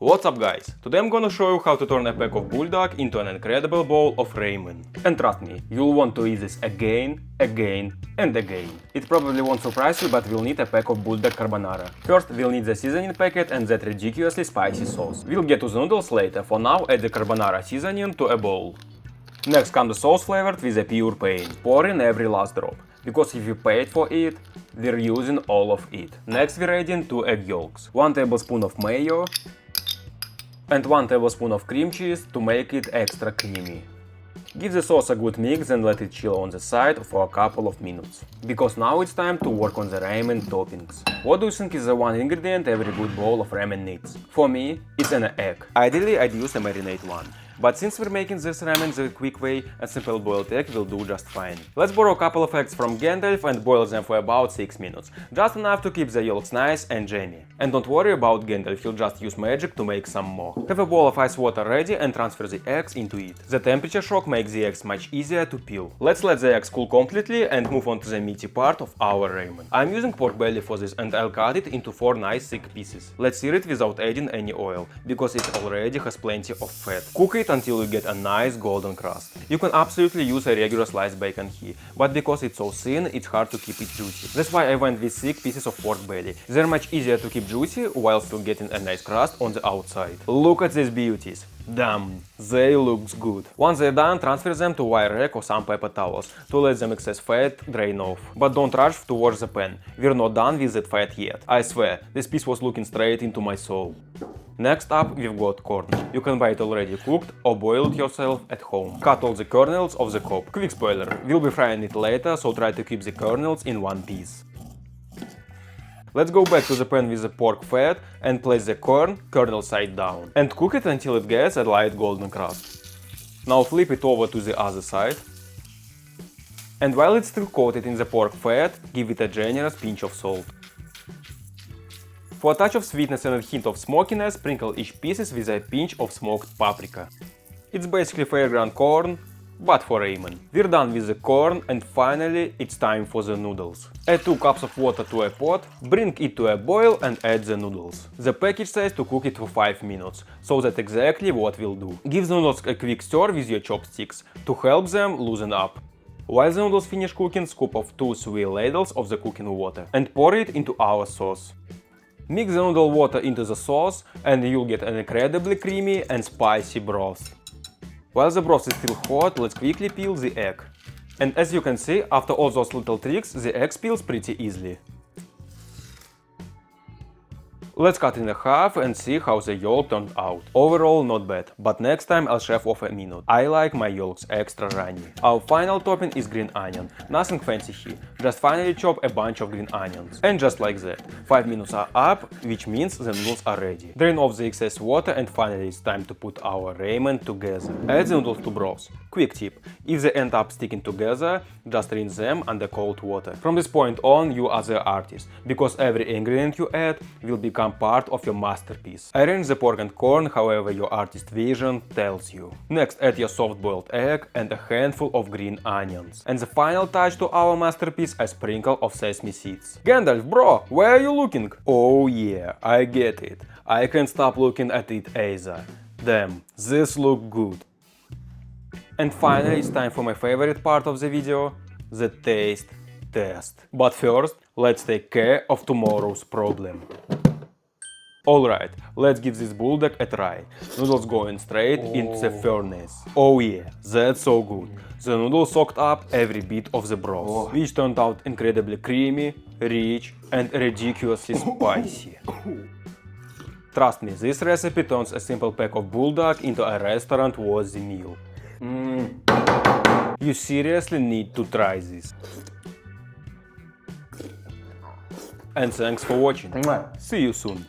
What's up guys? Today I'm gonna show you how to turn a pack of Buldak into an incredible bowl of ramen. And trust me, you'll want to eat this again, and again. It probably won't surprise you, but we'll need a pack of Buldak Carbonara. First, we'll need the seasoning packet and that ridiculously spicy sauce. We'll get to the noodles later, for now add the carbonara seasoning to a bowl. Next comes the sauce flavored with a pure pain. Pour in every last drop, because if you paid for it, we're using all of it. Next we're adding 2 egg yolks, 1 tablespoon of mayo, and 1 tablespoon of cream cheese to make it extra creamy. Give the sauce a good mix and let it chill on the side for a couple of minutes. Because now it's time to work on the ramen toppings. What do you think is the one ingredient every good bowl of ramen needs? For me, it's an egg. Ideally, I'd use a marinade one. But since we're making this ramen the quick way, a simple boiled egg will do just fine. Let's borrow a couple of eggs from Gandalf and boil them for about 6 minutes. Just enough to keep the yolks nice and jammy. And don't worry about Gandalf, he'll just use magic to make some more. Have a bowl of ice water ready and transfer the eggs into it. The temperature shock makes the eggs much easier to peel. Let's let the eggs cool completely and move on to the meaty part of our ramen. I'm using pork belly for this and I'll cut it into 4 nice thick pieces. Let's sear it without adding any oil, because it already has plenty of fat. Cook it until you get a nice golden crust. You can absolutely use a regular sliced bacon here, but because it's so thin, it's hard to keep it juicy. That's why I went with thick pieces of pork belly. They're much easier to keep juicy while still getting a nice crust on the outside. Look at these beauties. Damn, they look good. Once they're done, transfer them to wire rack or some paper towels to let the excess fat drain off. But don't rush towards the pan. We're not done with that fat yet. I swear, this piece was looking straight into my soul. Next up, we've got corn. You can buy it already cooked or boil it yourself at home. Cut all the kernels off the cob. Quick spoiler, we'll be frying it later, so try to keep the kernels in one piece. Let's go back to the pan with the pork fat and place the corn kernel side down. And cook it until it gets a light golden crust. Now flip it over to the other side. And while it's still coated in the pork fat, give it a generous pinch of salt. For a touch of sweetness and a hint of smokiness, sprinkle each pieces with a pinch of smoked paprika. It's basically fairground corn, but for ramen. We're done with the corn and finally it's time for the noodles. Add 2 cups of water to a pot, bring it to a boil and add the noodles. The package says to cook it for 5 minutes, so that's exactly what we'll do. Give the noodles a quick stir with your chopsticks to help them loosen up. While the noodles finish cooking, scoop off 2 swirl ladles of the cooking water and pour it into our sauce. Mix the noodle water into the sauce and you'll get an incredibly creamy and spicy broth. While the broth is still hot, let's quickly peel the egg. And as you can see, after all those little tricks, the egg peels pretty easily. Let's cut in half and see how the yolk turned out. Overall not bad, but next time I'll shave off a minute. I like my yolks extra runny. Our final topping is green onion. Nothing fancy here, just finely chop a bunch of green onions. And just like that, 5 minutes are up, which means the noodles are ready. Drain off the excess water and finally it's time to put our ramen together. Add the noodles to broth. Quick tip, if they end up sticking together, just rinse them under cold water. From this point on, you are the artist, because every ingredient you add will become part of your masterpiece. Arrange the pork and corn however your artist vision tells you. Next, add your soft-boiled egg and a handful of green onions. And the final touch to our masterpiece, a sprinkle of sesame seeds. Gandalf, bro, where are you looking? Oh yeah, I get it. I can't stop looking at it either. Damn, this looks good. And finally, it's time for my favorite part of the video, the taste test. But first, let's take care of tomorrow's problem. Alright, let's give this buldak a try. Noodles going straight into the furnace. Oh yeah, that's so good. The noodles soaked up every bit of the broth, which turned out incredibly creamy, rich and ridiculously spicy. Trust me, this recipe turns a simple pack of buldak into a restaurant-worthy meal. You seriously need to try this. And thanks for watching. See you soon.